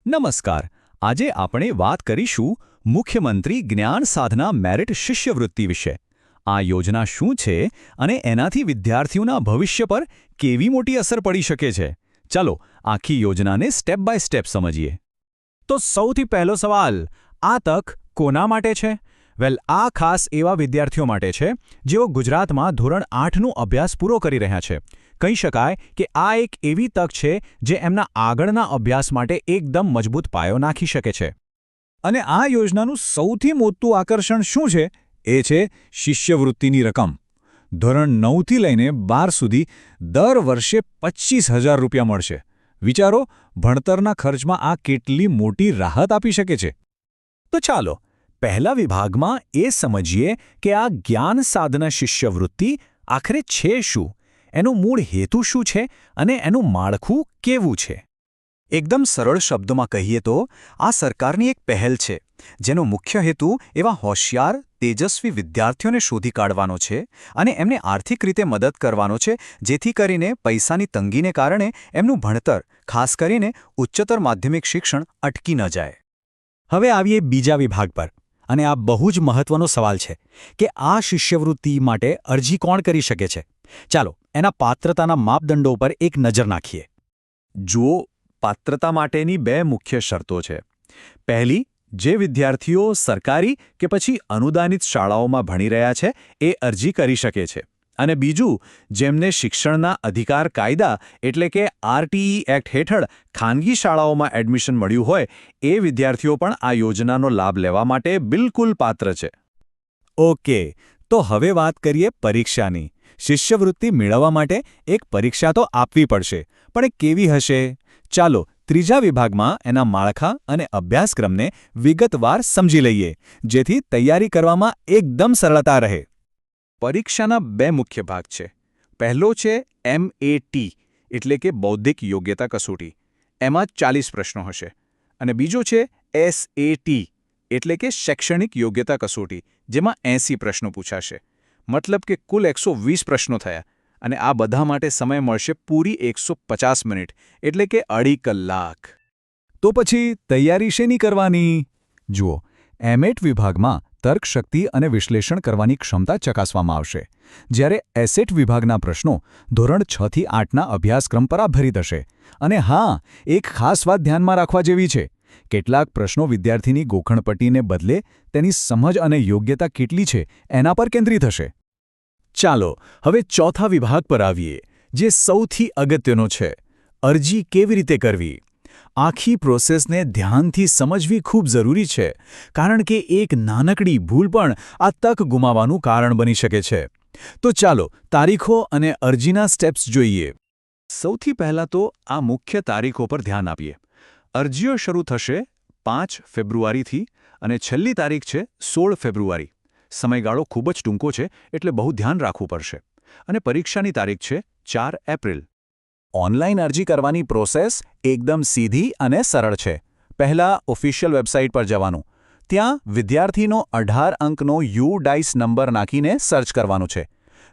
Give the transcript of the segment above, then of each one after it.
નમસ્કાર. આજે આપણે વાત કરીશું મુખ્યમંત્રી જ્ઞાન સાધના મેરિટ શિષ્યવૃત્તિ વિશે. આ યોજના શું છે અને એનાથી વિદ્યાર્થીઓના ભવિષ્ય પર કેવી મોટી અસર પડી શકે છે? ચાલો આખી યોજનાને સ્ટેપ બાય સ્ટેપ સમજીએ. તો સૌથી પહેલો સવાલ, આ તક કોના માટે છે? આ ખાસ એવા વિદ્યાર્થીઓ માટે છે જેઓ ગુજરાતમાં ધોરણ 8નો અભ્યાસ પૂરો કરી રહ્યા છે. કહી શકાય કે આ એક એવી તક છે જે એમના આગળના અભ્યાસ માટે એકદમ મજબૂત પાયો નાખી શકે છે. અને આ યોજનાનું સૌથી મોટું આકર્ષણ શું છે? એ છે શિષ્યવૃત્તિની રકમ. ધોરણ 9થી લઈને 12 સુધી દર વર્ષે 25,000 રૂપિયા મળશે. વિચારો, ભણતરના ખર્ચમાં આ કેટલી મોટી રાહત આપી શકે છે. તો ચાલો પહેલા વિભાગમાં એ સમજીએ કે આ જ્ઞાન સાધના શિષ્યવૃત્તિ આખરે છે શું, એનો મૂળ હેતુ શું છે અને એનું માળખું કેવું છે. એકદમ સરળ શબ્દોમાં કહીએ તો આ સરકારની એક પહેલ છે જેનો મુખ્ય હેતુ એવા હોશિયાર, તેજસ્વી વિદ્યાર્થીઓને શોધી કાઢવાનો છે અને એમને આર્થિક રીતે મદદ કરવાનો છે, જેથી કરીને પૈસાની તંગીને કારણે એમનું ભણતર, ખાસ કરીને ઉચ્ચતર માધ્યમિક શિક્ષણ અટકી ન જાય. હવે આવીએ બીજા વિભાગ પર. અને આ બહુ જ મહત્વનો સવાલ છે કે આ શિષ્યવૃત્તિ માટે અરજી કોણ કરી શકે છે? ચાલો એના પાત્રતાના માપદંડો પર એક નજર નાખીએ. જુઓ, પાત્રતા માટેની 2 મુખ્ય શરતો છે. પહેલી, જે વિદ્યાર્થીઓ સરકારી કે પછી અનુદાનિત શાળાઓમાં ભણી રહ્યા છે એ અરજી કરી શકે છે. અને બીજું, જેમને શિક્ષણના અધિકાર કાયદા એટલે કે આરટીઈ એક્ટ હેઠળ ખાનગી શાળાઓમાં એડમિશન મળ્યું હોય એ વિદ્યાર્થીઓ પણ આ યોજનાનો લાભ લેવા માટે બિલકુલ પાત્ર છે. ઓકે, તો હવે વાત કરીએ પરીક્ષાની. શિષ્યવૃત્તિ મેળવવા માટે એક પરીક્ષા તો આપવી પડશે, પણ એ કેવી હશે? ચાલો ત્રીજા વિભાગમાં એના માળખા અને અભ્યાસક્રમને વિગતવાર સમજી લઈએ, જેથી તૈયારી કરવામાં એકદમ સરળતા રહે. પરીક્ષાના 2 મુખ્ય ભાગ છે. પહેલો છે MAT એટલે કે બૌદ્ધિક યોગ્યતા કસોટી. એમાં 40 પ્રશ્નો હશે. અને બીજો છે SAT એટલે કે શૈક્ષણિક યોગ્યતા કસોટી, જેમાં 80 પ્રશ્નો પૂછાશે. મતલબ કે કુલ 120 પ્રશ્નો થયા. અને આ બધા માટે સમય મળશે પૂરી 150 મિનિટ એટલે કે 2.5 કલાક. તો પછી તૈયારી શેની કરવાની? જુઓ, MAT વિભાગમાં તર્કશક્તિ અને વિશ્લેષણ કરવાની ક્ષમતા ચકાસવામાં આવશે, જ્યારે SAT વિભાગના પ્રશ્નો ધોરણ 6 થી 8ના અભ્યાસક્રમ પર આધારિત હશે. અને હા, એક ખાસ વાત ધ્યાનમાં રાખવા જેવી છે. કેટલાક પ્રશ્નો વિદ્યાર્થીની ગોખણપટ્ટીને બદલે તેની સમજ અને યોગ્યતા કેટલી છે એના પર કેન્દ્રિત હશે. ચાલો હવે ચોથા વિભાગ પર આવીએ, જે સૌથી અગત્યનો છે: અરજી કેવી રીતે કરવી. આખી પ્રોસેસને ધ્યાનથી સમજવી ખૂબ જરૂરી છે, કારણ કે એક નાનકડી ભૂલ પણ આ તક ગુમાવવાનું કારણ બની શકે છે. તો ચાલો તારીખો અને અરજીના સ્ટેપ્સ જોઈએ. સૌથી પહેલાં તો આ મુખ્ય તારીખો પર ધ્યાન આપીએ. અરજીઓ શરૂ થશે 5 ફેબ્રુઆરીથી અને છેલ્લી તારીખ છે 16 ફેબ્રુઆરી. સમયગાળો ખૂબ જ ટૂંકો છે, એટલે બહુ ધ્યાન રાખવું પડશે. અને પરીક્ષાની તારીખ છે 4 એપ્રિલ. ઓનલાઈન અરજી કરવાની પ્રોસેસ એકદમ સીધી અને સરળ છે. પહેલાં ઓફિશિયલ વેબસાઇટ પર જવાનું. ત્યાં વિદ્યાર્થીનો 18 અંકનો UDICE નંબર નાખીને સર્ચ કરવાનું છે.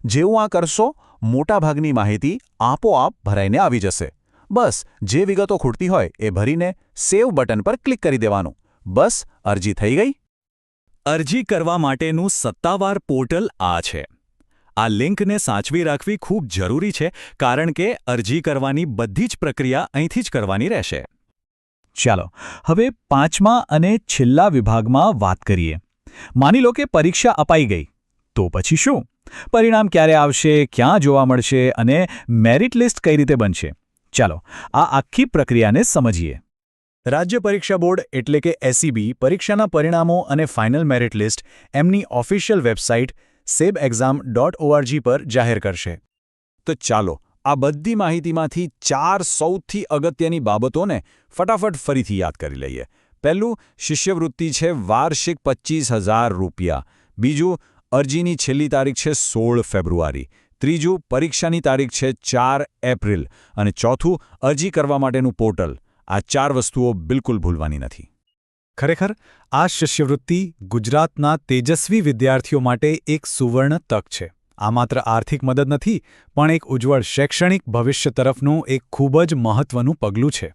જેવું આ કરશો, મોટાભાગની માહિતી આપોઆપ ભરાઈને આવી જશે. બસ જે વિગતો ખૂટતી હોય એ ભરીને સેવ બટન પર ક્લિક કરી દેવાનું. બસ અરજી થઈ ગઈ. અરજી કરવા માટેનું સત્તાવાર પોર્ટલ આ છે. આ લિંકને સાચવી રાખવી ખૂબ જરૂરી છે, કારણ કે અરજી કરવાની બધી જ પ્રક્રિયા અહીંથી જ કરવાની રહેશે. ચાલો હવે 5મા અને છેલ્લા વિભાગમાં વાત કરીએ. માની લો કે પરીક્ષા અપાઈ ગઈ, તો પછી શું? પરિણામ ક્યારે આવશે, ક્યાં જોવા મળશે અને મેરિટ લિસ્ટ કઈ રીતે બનશે? ચાલો આ આખી પ્રક્રિયાને સમજીએ. રાજ્ય પરીક્ષા બોર્ડ એટલે કે SEB પરીક્ષાના પરિણામો અને ફાઇનલ મેરિટ લિસ્ટ એમની ઓફિશિયલ વેબસાઇટ sebexam.org પર જાહેર કરશે. તો ચાલો આ બધી માહિતીમાંથી 4 સૌથી અગત્યની બાબતોને ફટાફટ ફરીથી યાદ કરી લઈએ. પહેલું, શિષ્યવૃત્તિ છે વાર્ષિક 25,000 રૂપિયા. બીજું, અરજીની છેલ્લી તારીખ છે 16 ફેબ્રુઆરી. ત્રીજું, પરીક્ષાની તારીખ છે 4 એપ્રિલ. અને ચોથું, અરજી કરવા માટેનું પોર્ટલ. આ 4 વસ્તુઓ બિલકુલ ભૂલવાની નથી. ખરેખર આ શિષ્યવૃત્તિ ગુજરાતના તેજસ્વી વિદ્યાર્થીઓ માટે એક સુવર્ણ તક છે. આ માત્ર આર્થિક મદદ નથી, પણ એક ઉજ્જવળ શૈક્ષણિક ભવિષ્ય તરફનું એક ખૂબ જ મહત્વનું પગલું છે.